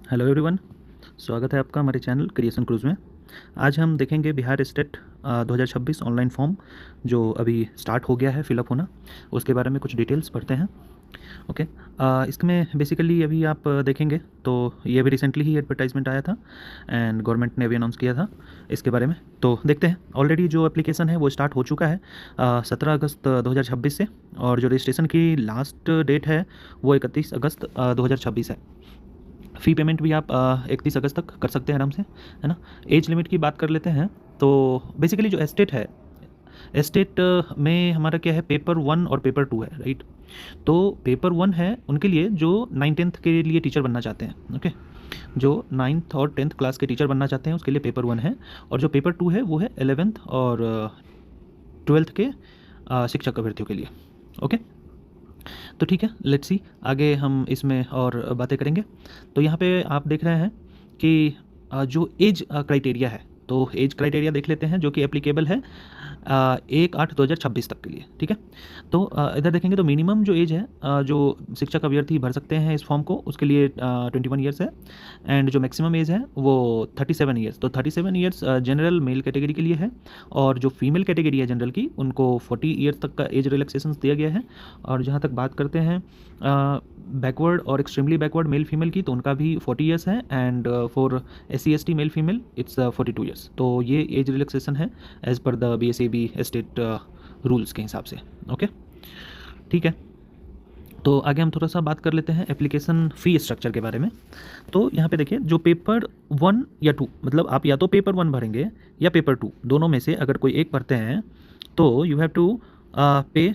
Hello everyone, स्वागत है आपका हमारे चैनल क्रिएशन क्रूज में। आज हम देखेंगे बिहार स्टेट 2026 ऑनलाइन फॉर्म जो अभी स्टार्ट हो गया है फिलअप होना, उसके बारे में कुछ डिटेल्स पढ़ते हैं। ओके, इसमें बेसिकली अभी आप देखेंगे तो ये अभी रिसेंटली ही एडवर्टाइजमेंट आया था एंड गवर्नमेंट ने अभी अनाउंस किया था इसके बारे में। तो देखते हैं, ऑलरेडी जो एप्लीकेशन है वो स्टार्ट हो चुका है 17 अगस्त 2026 से, और जो रजिस्ट्रेशन की लास्ट डेट है वो 31 अगस्त 2026 है। फ़ी पेमेंट भी आप 31 अगस्त तक कर सकते हैं आराम से, है ना। एज लिमिट की बात कर लेते हैं तो बेसिकली जो एस्टेट है, एस्टेट में हमारा क्या है, पेपर 1 और पेपर 2 है, राइट। तो पेपर 1 है उनके लिए जो 9th-10th के लिए टीचर बनना चाहते हैं, ओके। जो 9th और 10th क्लास के टीचर बनना चाहते हैं उसके लिए पेपर 1 है, और जो पेपर 2 है वो है 11th और 12th के शिक्षक अभ्यर्थियों के लिए, ओके। तो ठीक है, लेट्स सी आगे हम इसमें और बातें करेंगे। तो यहाँ पे आप देख रहे हैं कि जो एज क्राइटेरिया है, तो एज क्राइटेरिया देख लेते हैं जो कि एप्लीकेबल है 1/8/2026 तक के लिए, ठीक है। तो इधर देखेंगे तो मिनिमम जो एज है जो शिक्षक अभ्यर्थी भर सकते हैं इस फॉर्म को, उसके लिए 21 ईयर्स है, एंड जो मैक्सिमम एज है वो 37 ईयर्स। तो 37 ईयर्स जनरल मेल कैटेगरी के लिए है, और जो फीमेल कैटेगरी है जनरल की, उनको 40 ईयर्स तक का एज रिलैक्सेशन दिया गया है। और जहाँ तक बात करते हैं बैकवर्ड और एक्सट्रीमली बैकवर्ड मेल फीमेल की, तो उनका भी 40 ईयर्स है, and for SC/ST male female it's 42 years. तो ये एज रिलैक्सेशन है as per the BSAB state rules के हिसाब से, ओके, ठीक है। तो आगे हम थोड़ा सा बात कर लेते हैं एप्लीकेशन फ़ी स्ट्रक्चर के बारे में। तो यहाँ पे देखिए, जो पेपर 1 या 2, मतलब आप या तो पेपर 1 भरेंगे या पेपर 2, दोनों में से अगर कोई एक भरते हैं तो यू हैव टू पे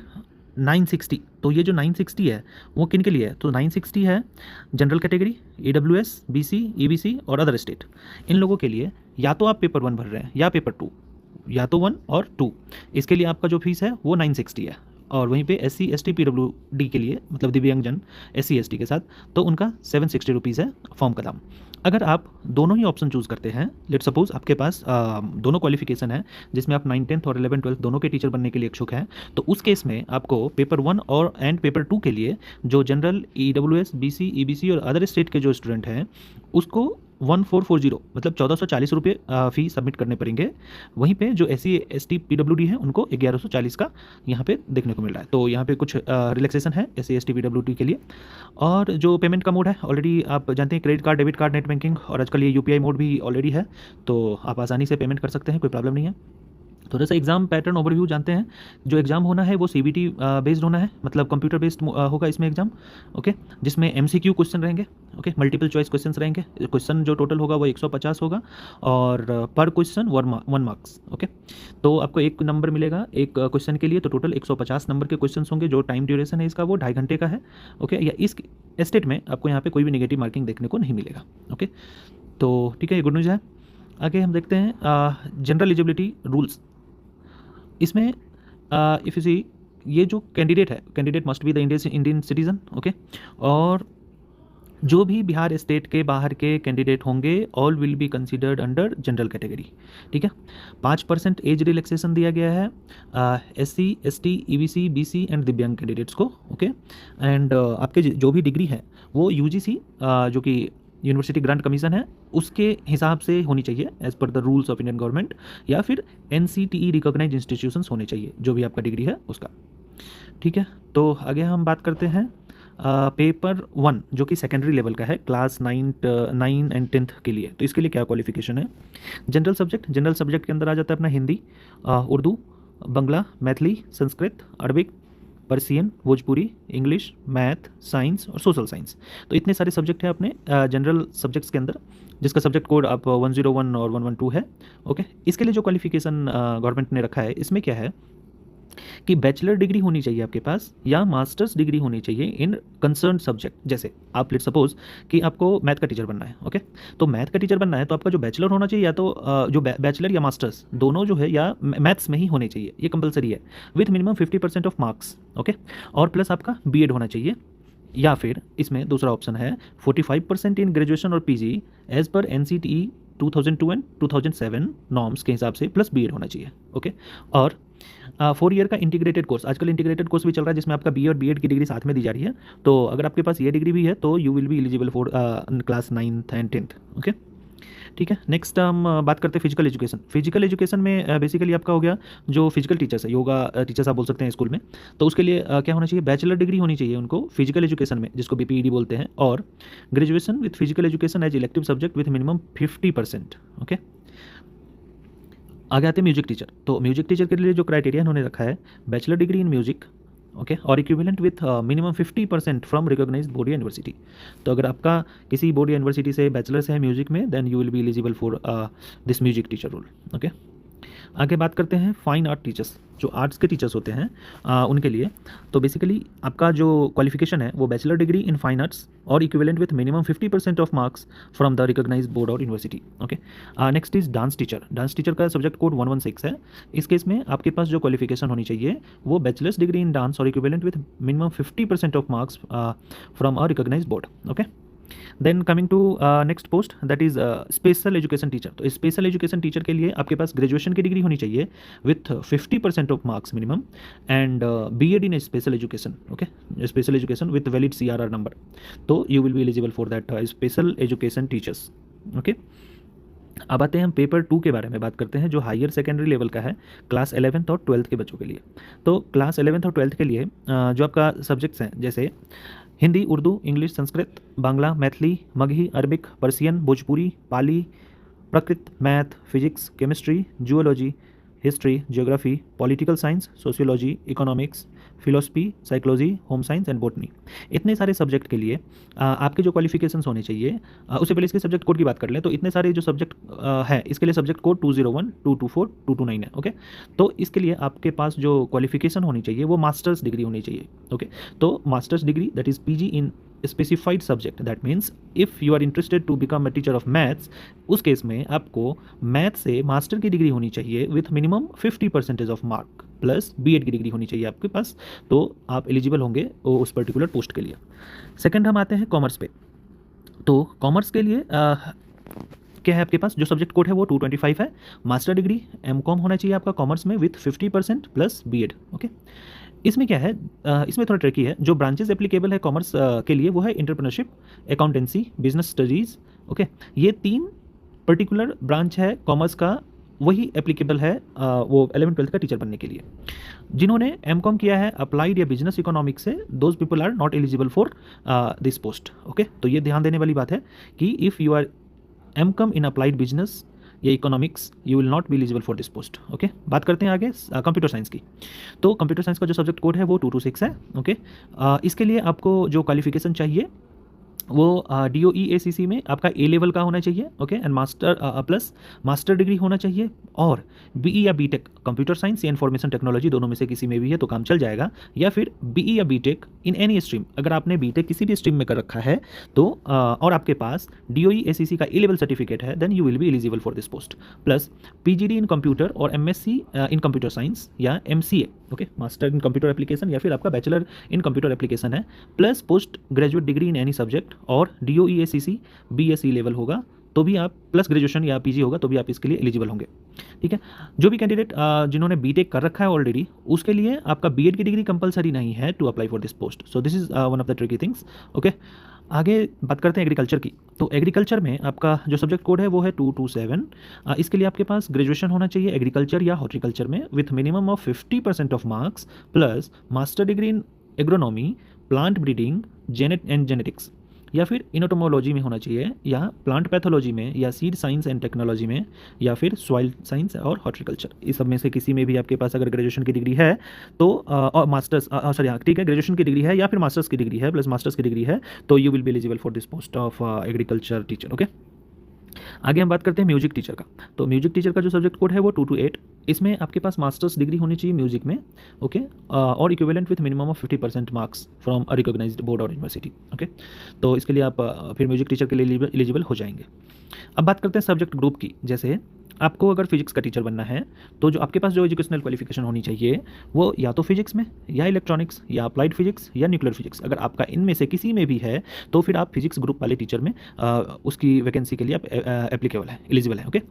960। तो ये जो 960 है वो किन के लिए है, तो 960 है general category, EWS, BC, EBC और अदर स्टेट। इन लोगों के लिए या तो आप पेपर 1 भर रहे हैं या पेपर 2, या तो 1 और 2, इसके लिए आपका जो फीस है वो 960 है। और वहीं पे SC/ST PWD के लिए, मतलब दिव्यांगजन SC/ST के साथ, तो उनका 760 रुपीज़ है फॉर्म का दाम। अगर आप दोनों ही ऑप्शन चूज़ करते हैं, लेट सपोज आपके पास दोनों क्वालिफिकेशन है जिसमें आप 9th-10th और 11th-12th दोनों के टीचर बनने के लिए इच्छुक हैं, तो उस केस में आपको पेपर 1 और एंड पेपर 2 के लिए जो जनरल, EWS, BC, EBC और अदर स्टेट के जो स्टूडेंट हैं उसको 1440, मतलब 1440 रुपये फ़ी सबमिट करने पड़ेंगे। वहीं पे जो SC/ST PWD है उनको 1140 का यहाँ पे देखने को मिल रहा है। तो यहाँ पे कुछ रिलैक्सेशन है SC/ST PWD के लिए। और जो पेमेंट का मोड है, ऑलरेडी आप जानते हैं, credit card, debit card, net banking, और आजकल ये UPI मोड भी ऑलरेडी है, तो आप आसानी से पेमेंट कर सकते हैं, कोई प्रॉब्लम नहीं है। थोड़ा सा एग्जाम पैटर्न ओवरव्यू जानते हैं। जो एग्ज़ाम होना है वो CBT बेस्ड होना है, मतलब कंप्यूटर बेस्ड होगा इसमें एग्जाम, ओके, जिसमें MCQ क्वेश्चन रहेंगे, ओके, मल्टीपल चॉइस क्वेश्चंस रहेंगे। क्वेश्चन जो टोटल होगा वो 150 होगा, और पर क्वेश्चन 1 मार्क्स, ओके। तो आपको 1 नंबर मिलेगा एक क्वेश्चन के लिए, तो टोटल 150 नंबर के क्वेश्चन होंगे। जो टाइम ड्यूरेशन है इसका वो 2.5 घंटे का है, ओके। या इस स्टेट में आपको यहाँ पे कोई भी नेगेटिव मार्किंग देखने को नहीं मिलेगा, ओके। तो ठीक है, ये गुड न्यूज़ है। आगे हम देखते हैं जनरल एलिजिबिलिटी रूल्स। इसमें इफ़ यू सी, ये जो कैंडिडेट है, candidate must be the Indian citizen, okay. और जो भी बिहार स्टेट के बाहर के कैंडिडेट होंगे, all will be considered under general category, ठीक है। 5% एज रिलैक्सेशन दिया गया है SC/ST, EBC, BC एंड दिव्यांग कैंडिडेट्स को, ओके। एंड आपके जो भी डिग्री है वो UGC जो कि यूनिवर्सिटी ग्रांट कमीशन है उसके हिसाब से होनी चाहिए as per the rules of Indian government, या फिर NCTE रिकॉग्नाइज इंस्टीट्यूशंस होने चाहिए जो भी आपका डिग्री है उसका, ठीक है। तो आगे हम बात करते हैं पेपर 1 जो कि सेकेंडरी लेवल का है, क्लास 9 एंड 10th के लिए। तो इसके लिए क्या क्वालिफिकेशन है, जनरल सब्जेक्ट के अंदर आ जाता है अपना Hindi, Urdu, Bangla, Maithili, Sanskrit, Arabic, Persian, Bhojpuri, English, math, science और सोशल साइंस। तो इतने सारे सब्जेक्ट हैं अपने जनरल सब्जेक्ट्स के अंदर, जिसका सब्जेक्ट कोड आप 101 और 112 है, ओके। इसके लिए जो क्वालिफिकेशन गवर्नमेंट ने रखा है, इसमें क्या है कि बैचलर डिग्री होनी चाहिए आपके पास, या मास्टर्स डिग्री होनी चाहिए इन कंसर्न सब्जेक्ट। जैसे आप लेट सपोज कि आपको मैथ का टीचर बनना है, ओके। तो मैथ का टीचर बनना है तो आपका जो बैचलर होना चाहिए, या तो जो बैचलर या मास्टर्स दोनों जो है, या मैथ्स में ही होने चाहिए, ये कंपलसरी है, with minimum 50% of marks, okay. और प्लस आपका BEd होना चाहिए, या फिर इसमें दूसरा ऑप्शन है 45% इन ग्रेजुएशन और PG as per NCTE 2002 and 2007 norms के हिसाब से, प्लस BEd होना चाहिए, ओके। और 4 ईयर का इंटीग्रेटेड कोर्स, आजकल इंटीग्रेटेड कोर्स भी चल रहा है जिसमें आपका बी और बीएड की डिग्री साथ में दी जा रही है। तो अगर आपके पास ये डिग्री भी है तो you will be eligible for class 9th and 10th। Okay, ठीक है। नेक्स्ट हम बात करते हैं फिजिकल एजुकेशन। फिजिकल एजुकेशन में बेसिकली आपका हो गया जो फिजिकल टीचर्स है, योगा टीचर्स आप बोल सकते हैं स्कूल में, तो उसके लिए क्या होना चाहिए, बैचलर डिग्री होनी चाहिए उनको फिजिकल एजुकेशन में, जिसको बीपीईडी बोलते हैं, और graduation with physical education as elective subject with minimum 50%। Okay, आगे आते हैं म्यूजिक टीचर। तो म्यूजिक टीचर के लिए जो क्राइटेरिया उन्होंने रखा है, bachelor degree in music, okay, और equivalent with minimum 50% from recognised board या यूनिवर्सिटी। तो अगर आपका किसी बोर्ड या यूनिवर्सिटी से बैचलर से है म्यूजिक में, then you will be eligible for this music teacher role. Okay, आगे बात करते हैं फाइन आर्ट टीचर्स, जो आर्ट्स के टीचर्स होते हैं उनके लिए। तो बेसिकली आपका जो क्वालिफिकेशन है वो bachelor degree in fine arts और equivalent with minimum 50% of marks from the recognised board और university. Okay, next is dance teacher. Dance teacher का सब्जेक्ट कोड 116 है। इस केस में आपके पास जो क्वालिफिकेशन होनी चाहिए वो बैचलर्स डिग्री इन डांस और equivalent with minimum 50% of marks from a recognised board. Okay, then coming to next post, that is special education teacher. तो स्पेशल एजुकेशन टीचर के लिए आपके पास ग्रेजुएशन की डिग्री होनी चाहिए with 50% of marks minimum and BEd in special education. Okay, special education with valid CRR number, तो you will be eligible for that special education teachers. Okay, अब आते हैं हम पेपर 2 के बारे में बात करते हैं, जो हायर सेकेंडरी लेवल का है, क्लास 11th और 12th के बच्चों के लिए। तो क्लास 11th और 12th के लिए जो आपका सब्जेक्ट्स हैं, जैसे Hindi, Urdu, English, Sanskrit, Bangla, Maithili, Magahi, Arabic, Persian, Bhojpuri, Pali, Prakrit, math, physics, chemistry, zoology, history, geography, political science, sociology, economics, philosophy, psychology, home science and botany, इतने सारे सब्जेक्ट के लिए आपके जो क्वालिफिकेशंस होने चाहिए, उससे पहले इसके सब्जेक्ट कोड की बात कर लें। तो इतने सारे जो सब्जेक्ट है, इसके लिए सब्जेक्ट कोड 201, 224, 229 है। ओके, तो इसके लिए आपके पास जो क्वालिफिकेशन होनी चाहिए वो मास्टर्स डिग्री होनी चाहिए। ओके, तो masters degree that is PG in specified subject, that means if you are interested to become a teacher of maths, उस केस में आपको मैथ से मास्टर की डिग्री होनी चाहिए with minimum 50% of mark plus BEd की degree होनी चाहिए आपके पास, तो आप एलिजिबल होंगे उस पर्टिकुलर पोस्ट के लिए। सेकंड हम आते हैं कॉमर्स पे। तो कॉमर्स के लिए क्या है आपके पास, जो सब्जेक्ट कोड है वो 225 है। मास्टर डिग्री एमकॉम होना चाहिए आपका कॉमर्स में विथ 50% प्लस बीएड। ओके, इसमें क्या है, इसमें थोड़ा ट्रिकी है। जो ब्रांचेस एप्लीकेबल है कॉमर्स के लिए वो है entrepreneurship, accountancy, business studies. Okay, ये 3 पर्टिकुलर ब्रांच है कॉमर्स का, वही एप्लीकेबल है वो 11th-12th का टीचर बनने के लिए। जिन्होंने एमकॉम किया है अप्लाइड या बिजनेस इकोनॉमिक्स से, those people are not eligible for this post. Okay, तो ये ध्यान देने वाली बात है कि if you are MCom in applied business या economics, you will not be eligible for this post. Okay, बात करते हैं आगे कंप्यूटर साइंस की। तो कंप्यूटर साइंस का जो सब्जेक्ट कोड है वो 226 है। ओके, इसके लिए आपको जो क्वालिफिकेशन चाहिए वो DOE-ACC में आपका ए लेवल का होना चाहिए। Okay, and master plus master degree होना चाहिए, और BE या BTech कंप्यूटर साइंस या इन्फॉर्मेशन टेक्नोलॉजी दोनों में से किसी में भी है तो काम चल जाएगा, या फिर BE या BTech इन एनी स्ट्रीम। अगर आपने BTech किसी भी स्ट्रीम में कर रखा है तो और आपके पास DOE-ACC का ए लेवल सर्टिफिकेट है, then you will be eligible for this post. Plus PGD in computer और MSc इन कंप्यूटर साइंस या MCA, okay, master in computer application, या फिर आपका बैचलर इन कंप्यूटर एप्लीकेशन है, plus post graduate degree in any subject और DOE-ACC BSc level होगा तो भी आप, प्लस ग्रेजुएशन या PG होगा तो भी आप इसके लिए एलिजिबल होंगे। ठीक है, जो भी कैंडिडेट जिन्होंने BTech कर रखा है ऑलरेडी, उसके लिए आपका BEd की डिग्री कंपलसरी नहीं है to apply for this post. So this is one of the tricky things. Okay, आगे बात करते हैं एग्रीकल्चर की। तो एग्रीकल्चर में आपका जो सब्जेक्ट कोड है वो है 227। इसके लिए आपके पास ग्रेजुएशन होना चाहिए एग्रीकल्चर या हॉर्टिकल्चर में with minimum of 50% of marks plus master degree in agronomy, plant breeding and genetics, या फिर इनोटोमोलॉजी में होना चाहिए, या प्लांट पैथोलॉजी में, या सीड साइंस एंड टेक्नोलॉजी में, या फिर सॉइल साइंस और हॉर्टिकल्चर। इस सब में से किसी में भी आपके पास अगर ग्रेजुएशन की डिग्री है तो और मास्टर्स सॉरी हाँ ठीक है, ग्रेजुएशन की डिग्री है या फिर मास्टर्स की डिग्री है प्लस मास्टर्स की डिग्री है, तो you will be eligible for this post of agriculture teacher. Okay, आगे हम बात करते हैं म्यूजिक टीचर का। तो म्यूजिक टीचर का जो सब्जेक्ट कोड है वो 228। इसमें आपके पास मास्टर्स डिग्री होनी चाहिए म्यूजिक में, ओके, और equivalent with minimum of 50% marks from a recognised board और यूनिवर्सिटी। ओके, तो इसके लिए आप फिर म्यूजिक टीचर के लिए एलिजिबल हो जाएंगे। अब बात करते हैं सब्जेक्ट ग्रुप की, जैसे आपको अगर फिजिक्स का टीचर बनना है तो जो आपके पास जो एजुकेशनल क्वालिफिकेशन होनी चाहिए वो या तो फिजिक्स में, या इलेक्ट्रॉनिक्स, या अप्लाइड फिजिक्स, या न्यूक्लियर फिजिक्स। अगर आपका इनमें से किसी में भी है तो फिर आप फिजिक्स ग्रुप वाले टीचर में उसकी वैकेंसी के लिए आप एप्लीकेबल है, एलिजिबल है। ओके,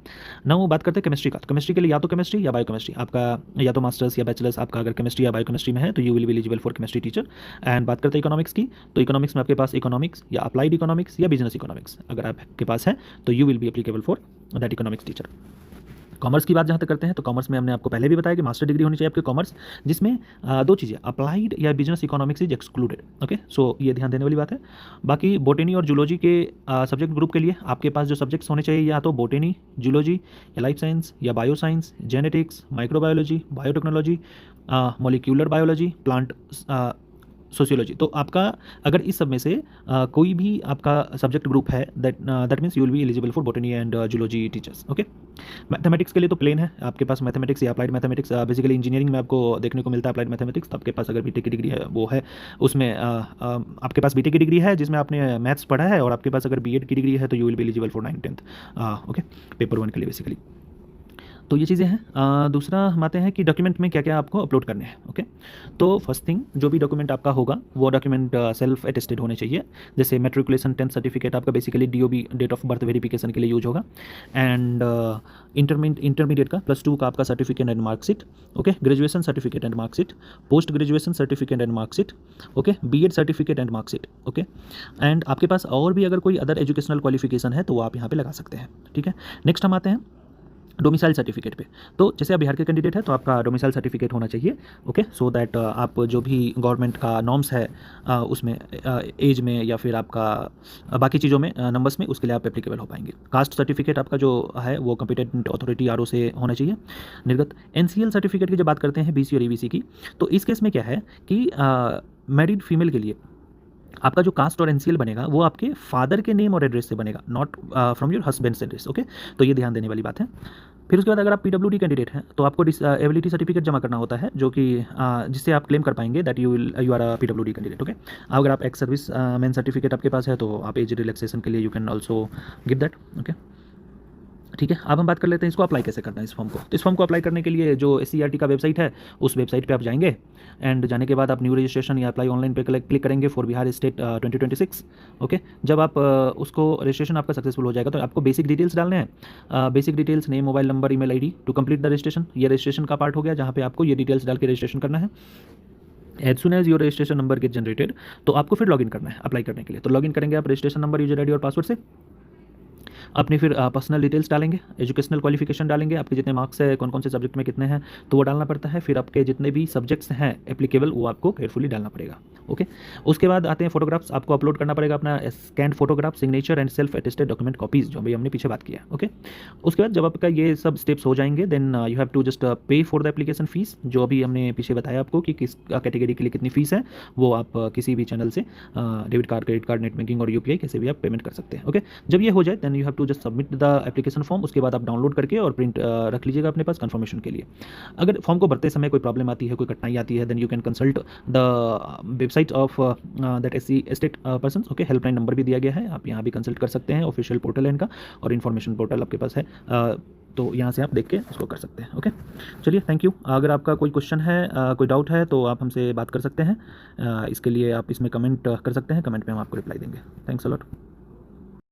ना वो बात करते हैं केमिस्ट्री का। केमिस्ट्री के लिए या तो केमिस्ट्री या बायोकेमिस्ट्री, आपका या तो मास्टर्स या बैचलर्स आपका अगर केमिस्ट्री या बायोकेमिस्ट्री में है तो you will be eligible for chemistry teacher. And बात करते हैं इकोनॉमिक्स की, तो इकोनॉमिक्स में आपके पास इकोनॉमिक्स या अप्लाइड इकोनॉमिक्स या बिजनेस इकोनॉमिक्स अगर आपके पास है तो you will be applicable for that economics teacher. Commerce की बात जहाँ तक करते हैं तो कॉमर्स में हमने आपको पहले भी बताया कि मास्टर डिग्री होनी चाहिए आपके कॉमर्स, जिसमें दो चीज़ें, अप्लाइड या business economics is excluded. Okay, so ये ध्यान देने वाली बात है। बाकी बोटेनी और जूलॉजी के सब्जेक्ट ग्रुप के लिए आपके पास जो सब्जेक्ट्स होने चाहिए या तो बोटेनी, जूलॉजी या लाइफ साइंस या bio science, genetics, microbiology, biotechnology, molecular biology, plant sociology. तो आपका अगर इस सब में से कोई भी आपका सब्जेक्ट ग्रुप है that means you will be eligible for botany and zoology teachers. Okay, mathematics के लिए तो प्लेन है आपके पास, मैथमेटिक्स या अप्लाइड मैथमेटिक्स। बेसिकली इंजीनियरिंग में आपको देखने को मिलता है अप्लाइड मैथमेटिक्स। तो आपके पास अगर बीटेक की डिग्री है वो है, उसमें आपके पास बीटेक की डिग्री है जिसमें आपने मैथ्स पढ़ा है, और आपके पास अगर बीएड की डिग्री है तो you will be eligible for 9th 10th। Okay, paper 1 के लिए बेसिकली। तो ये चीज़ें हैं। दूसरा हम आते हैं कि डॉक्यूमेंट में क्या क्या आपको अपलोड करने हैं। ओके, तो फर्स्ट थिंग जो भी डॉक्यूमेंट आपका होगा वो डॉक्यूमेंट सेल्फ अटेस्टेड होने चाहिए। जैसे मेट्रिकुलेशन 10th सर्टिफिकेट आपका basically DOB, date of birth verification के लिए यूज होगा। एंड इंटरमीडिएट का +2 का आपका certificate and marksheet. Okay, graduation certificate and marksheet, post graduation certificate and marksheet. Okay, BEd certificate and marksheet. Okay, and आपके पास और भी अगर कोई अदर एजुकेशनल क्वालिफिकेशन है तो वो आप यहाँ पे लगा सकते हैं। ठीक है, नेक्स्ट हम आते हैं डोमिसाइल सर्टिफिकेट पे। तो जैसे आप बिहार के कैंडिडेट है तो आपका डोमिसाइल सर्टिफिकेट होना चाहिए। ओके, सो दैट आप जो भी गवर्नमेंट का नॉर्म्स है उसमें एज में या फिर आपका बाकी चीज़ों में नंबर्स में उसके लिए आप एप्लीकेबल हो पाएंगे। कास्ट सर्टिफिकेट आपका जो है वो कॉम्पिटेंट अथॉरिटी आरओ से होना चाहिए। निर्गत एनसीएल सर्टिफिकेट की जब बात करते हैं बीसी और ईबीसी की, तो इस केस में क्या है कि मैरिड फीमेल के लिए आपका जो कास्ट और एनसीएल बनेगा वो आपके फादर के नेम और एड्रेस से बनेगा, not from your husband's address. Okay, तो ये ध्यान देने वाली बात है। फिर उसके बाद अगर आप पीडब्ल्यूडी कैंडिडेट हैं तो आपको डिसेबिलिटी सर्टिफिकेट जमा करना होता है, जो कि जिससे आप क्लेम कर पाएंगे that you are a PWD candidate. Okay, अगर आप एक्स सर्विस मैन सर्टिफिकेट आपके पास है तो आप एज रिलैक्सेशन के लिए you can also give that. Okay, ठीक है, अब हम बात कर लेते हैं इसको अप्लाई कैसे करना है इस फॉर्म को। तो इस फॉर्म को अप्लाई करने के लिए जो SCERT का वेबसाइट है उस वेबसाइट पे आप जाएंगे, एंड जाने के बाद आप न्यू रजिस्ट्रेशन या अप्लाई ऑनलाइन पे क्लिक करेंगे फॉर बिहार स्टेट 2026। ओके, जब आप उसको रजिस्ट्रेशन आपका सक्सेसफुल हो जाएगा तो आपको बेसिक डिटेल्स डालने हैं। Basic details, name, mobile number, email ID to complete the registration. ये रजिस्ट्रेशन का पार्ट हो गया जहाँ पे आपको ये डिटेल्स डाल के रजिस्ट्रेशन करना है। As soon as your registration number get generated तो आपको फिर लॉगिन करना है अप्लाई करने के लिए। तो लॉगिन करेंगे आप रजिस्ट्रेशन नंबर, यूजर आईडी और पासवर्ड से। अपनी फिर पर्सनल डिटेल्स डालेंगे, एजुकेशनल क्वालिफिकेशन डालेंगे, आपके जितने मार्क्स है, कौन कौन से सब्जेक्ट में कितने हैं तो वो डालना पड़ता है। फिर आपके जितने भी सब्जेक्ट्स हैं एप्लीकेबल वो आपको केयरफुली डालना पड़ेगा। ओके, उसके बाद आते हैं फोटोग्राफ्स। आपको अपलोड करना पड़ेगा अपना scan photograph, signature and self attested document copies, जो भी हमने पीछे बात किया है। ओके, उसके बाद जब आपका ये सब स्टेप्स हो जाएंगे then you have to just pay for the application fees, जो अभी हमने पीछे बताया आपको कि किस कैटेगरी के लिए कितनी फीस है, वो आप किसी भी चैनल से debit card, credit card, net banking और यूपीआई कैसे भी आप पेमेंट कर सकते हैं। ओके, जब ये हो जाए then you have to just submit the application form. उसके बाद आप डाउनलोड करके और प्रिंट रख लीजिएगा अपने पास कंफर्मेशन के लिए। अगर फॉर्म को भरते समय कोई प्रॉब्लम आती है, कोई कठिनाई आती है, then you can consult the website of that SC estate person. Okay, helpline number भी दिया गया है, आप यहाँ भी कंसल्ट कर सकते हैं। ऑफिशियल पोर्टल है इनका और इन्फॉर्मेशन पोर्टल आपके पास है, तो यहाँ से आप देख के उसको कर सकते हैं। ओके, चलिए, थैंक यू। अगर आपका कोई क्वेश्चन है, कोई डाउट है तो आप हमसे बात कर सकते हैं। इसके लिए आप इसमें कमेंट कर सकते हैं, कमेंट में हम आपको रिप्लाई देंगे। Thanks a lot.